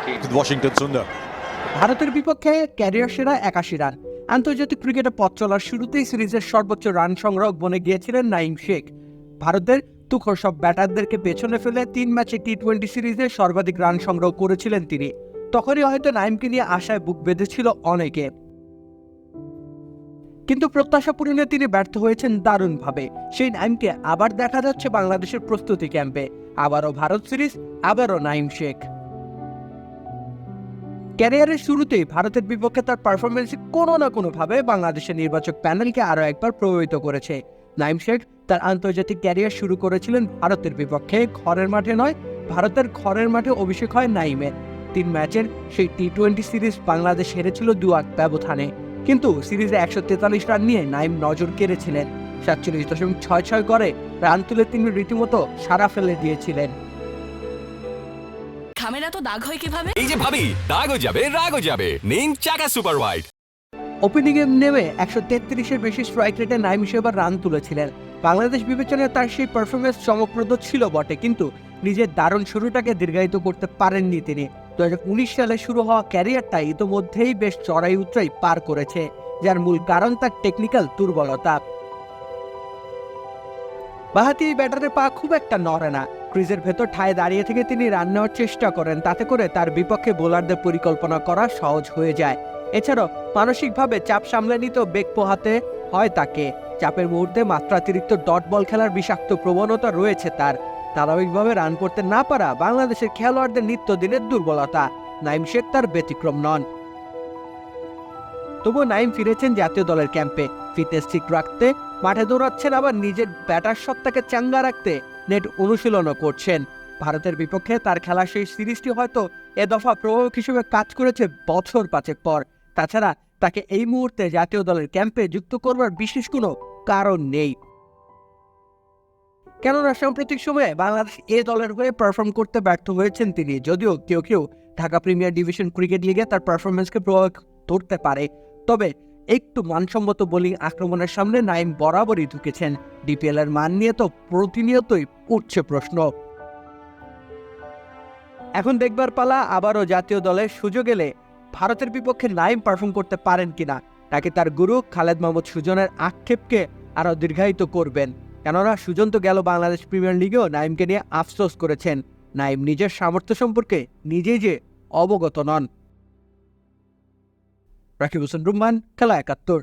with Washington Sundar. ভারতের বিপক্ষে career সেরা 81 রান। আন্তর্জাতিক ক্রিকেটে পথ চলার শুরুতেই সিরিজের সর্বোচ্চ রান সংগ্রাহক বনে গিয়েছিলেন নাঈম শেখ। ভারতের তুখোড় সব ব্যাটারদেরকে পেছনে ফেলে 3 ম্যাচে টি-20 সিরিজে সর্বাধিক রান সংগ্রহ করেছিলেন তিনি। তখনই হয়তো নাঈমকে নিয়ে আশায় বুক বেঁধেছিল অনেকে, কিন্তু প্রত্যাশা পূরণে তিনি ব্যর্থ হয়েছেন দারুণভাবে। সেই নাঈমকে আবার দেখা যাচ্ছে বাংলাদেশের প্রস্তুতি ক্যাম্পে। আবারও ভারত সিরিজ, আবারও নাঈম শেখ। ক্যারিয়ারের শুরুতেই ভারতের বিপক্ষে তার পারফরমেন্স কোনো না কোনোভাবে বাংলাদেশের নির্বাচক প্যানেলকে আরও একবার প্রভাবিত করেছে। নাঈম শেখ তার আন্তর্জাতিক ক্যারিয়ার শুরু করেছিলেন ভারতের বিপক্ষে, ঘরের মাঠে নয়, ভারতের ঘরের মাঠে অভিষেক হয় নাঈমের। 3 ম্যাচের সেই টি-20 সিরিজ বাংলাদেশ হেরেছিল 2-8 ব্যবধানে, কিন্তু সিরিজে 143 রান নিয়ে নাঈম নজর কেড়েছিলেন। 47.66 করে রান তুলে তিনি রীতিমতো সারা ফেলে দিয়েছিলেন। খামেরা তো দাগ হয় কিভাবে? এই যে ভাবি, দাগও যাবে রাগও যাবে, নিন চাকা সুপার হোয়াইট। ওপেনিংয়ে নেমে 133-এর বেশি স্ট্রাইক রেটে নাঈম সেবার রান তুলেছিলেন। বাংলাদেশ বিবেচনায় তার সেই পারফরমেন্স চমকপ্রদ ছিল বটে, কিন্তু নিজের দারুণ শুরুটাকে দীর্ঘায়িত করতে পারেননি তিনি। 2019 সালে শুরু হওয়া ক্যারিয়ারটা ইতোমধ্যেই বেশ চড়াই উতরাই পার করেছে, যার মূল কারণ তার টেকনিক্যাল দুর্বলতা। বাঁহাতি এই ব্যাটারের পা খুব একটা নড়ে না। ক্রিজের ভেতর ঠায় দাঁড়িয়ে থেকে তিনি রান নেওয়ার চেষ্টা করেন, তাতে করে তার বিপক্ষে বোলারদের পরিকল্পনা করা সহজ হয়ে যায়। এছাড়াও মানসিকভাবে চাপ সামলে নিতেও বেগ পোহাতে হয় তাকে। চাপের মুহূর্তে মাত্রাতিরিক্ত ডট বল খেলার বিষাক্ত প্রবণতা রয়েছে তার। ধারাবাহিকভাবে রান করতে না পারা বাংলাদেশের খেলোয়াড়দের নিত্যদিনের দুর্বলতা। নাঈম শেখ তার ব্যতিক্রম নন। তবুও নাঈম ফিরেছেন জাতীয় দলের ক্যাম্পে। ফিটনেস ঠিক রাখতে মাঠে দৌড়াচ্ছেন, আবার নিজের ব্যাটার সত্তাকে চাঙ্গা রাখতে নেট অনুশীলনও করছেন। ভারতের বিপক্ষে তার খেলা সেই সিরিজটি হয়তো এ দফা প্রভাবক হিসেবে কাজ করেছে বছর 5 পর। তাছাড়া তাকে এই মুহূর্তে জাতীয় দলের ক্যাম্পে যুক্ত করবার বিশেষ কোনো কারণ নেই, কেননা সাম্প্রতিক সময়ে বাংলাদেশ এ দলের হয়ে পারফর্ম করতে ব্যর্থ হয়েছেন তিনি। যদিও কেউ কেউ ঢাকা প্রিমিয়ার ডিভিশন ক্রিকেট লিগে তার পারফরমেন্সকে প্রভাব ধরতে পারে, তবে একটু মানসম্মত বোলিং আক্রমণের সামনে নাঈম বরাবরই ঢুকেছেন। ডিপিএল এর মান নিয়ে তো প্রতিনিয়তই উঠছে প্রশ্ন। এখন দেখবার পালা আবারও জাতীয় দলের সুযোগ এলে ভারতের বিপক্ষে নাঈম পারফর্ম করতে পারেন কিনা, নাকি তার গুরু খালেদ মাহমুদ সুজনের আক্ষেপকে আরও দীর্ঘায়িত করবেন। কেননা সুজন তো গেল বাংলাদেশ প্রিমিয়ার লিগেও নাঈমকে নিয়ে আফসোস করেছেন। নাঈম নিজের সামর্থ্য সম্পর্কে নিজেই যে অবগত নন। রাকিব হোসেন রুম্মান, খেলা 71।